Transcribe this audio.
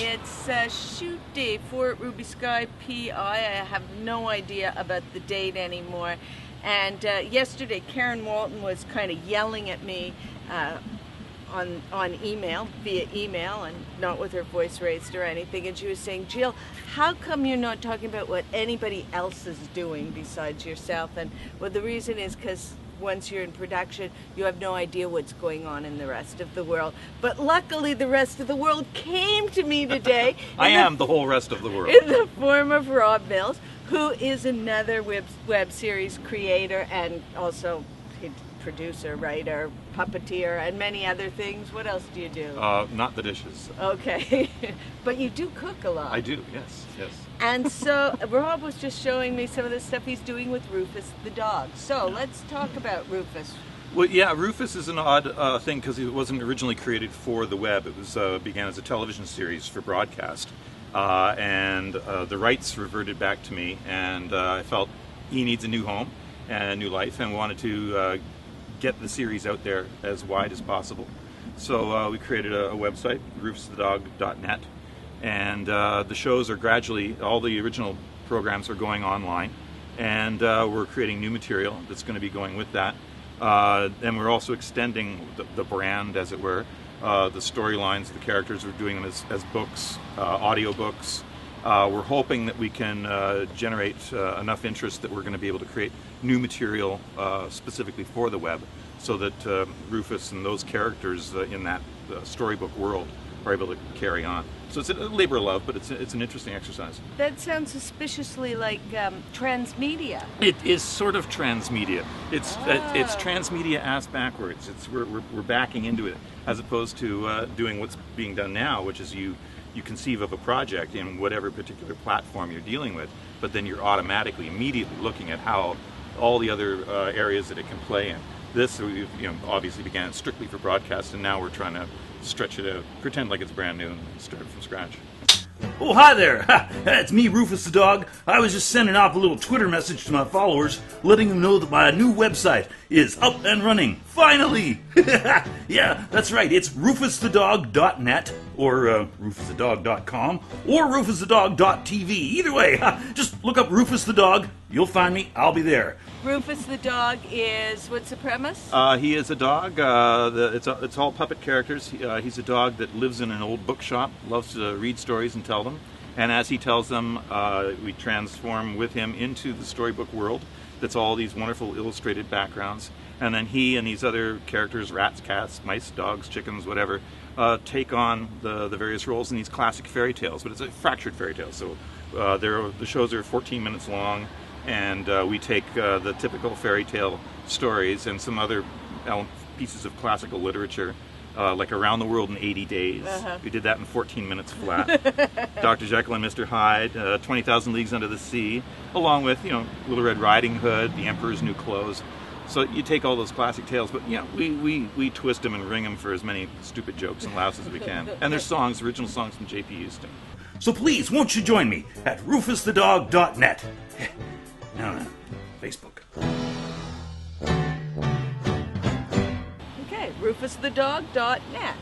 It's shoot day for Ruby Sky PI. I have no idea about the date anymore. And yesterday, Karen Walton was kind of yelling at me on email, via email, and not with her voice raised or anything. And she was saying, Jill, how come you're not talking about what anybody else is doing besides yourself? And well, the reason is because once you're in production, you have no idea what's going on in the rest of the world. But luckily, the rest of the world came to me today. I am the whole rest of the world. In the form of Rob Mills, who is another web series creator and also producer, writer, puppeteer, and many other things. What else do you do? Not the dishes. Okay. But you do cook a lot. I do, yes. And so Rob was just showing me some of the stuff he's doing with Rufus the Dog. So let's talk about Rufus. Well, yeah, Rufus is an odd thing because it wasn't originally created for the web. It was began as a television series for broadcast. And the rights reverted back to me, and I felt he needs a new home and a new life, and wanted to get the series out there as wide as possible. So we created a website, rufusthedog.net, and the shows are gradually, all the original programs are going online, and we're creating new material that's going to be going with that. And we're also extending the brand, as it were, the storylines, the characters. We're doing them as books, audio books. We're hoping that we can generate enough interest that we're going to be able to create new material specifically for the web, so that Rufus and those characters in that storybook world are able to carry on. So it's a labor of love, but it's an interesting exercise. That sounds suspiciously like Transmedia. It is sort of Transmedia. It's Transmedia ass backwards. We're backing into it, as opposed to doing what's being done now, which is you conceive of a project in whatever particular platform you're dealing with, but then you're automatically, immediately looking at how all the other areas that it can play in. This, obviously began strictly for broadcast, and now we're trying to stretch it out, pretend like it's brand new and start from scratch. Oh, hi there! It's me, Rufus the Dog. I was just sending off a little Twitter message to my followers, letting them know that my new website is up and running. Finally! Yeah, that's right. It's rufusthedog.net, or rufusthedog.com, or rufusthedog.tv. Either way, just look up Rufus the Dog. You'll find me. I'll be there. Rufus the Dog is, what's the premise? He is a dog. It's all puppet characters. He's a dog that lives in an old bookshop, loves to read stories and tell them. And as he tells them, we transform with him into the storybook world. That's all these wonderful illustrated backgrounds. And then he and these other characters, rats, cats, mice, dogs, chickens, whatever, take on the various roles in these classic fairy tales. But it's a fractured fairy tale. So the shows are 14 minutes long. And we take the typical fairy tale stories and some other pieces of classical literature, like Around the World in 80 Days. We did that in 14 minutes flat. Dr. Jekyll and Mr. Hyde, 20,000 Leagues Under the Sea, along with, Little Red Riding Hood, The Emperor's New Clothes. So you take all those classic tales, but we twist them and wring them for as many stupid jokes and laughs as we can. And there's songs, original songs from J.P. Houston. So please, won't you join me at rufusthedog.net? No, Facebook. Okay, rufusthedog.net.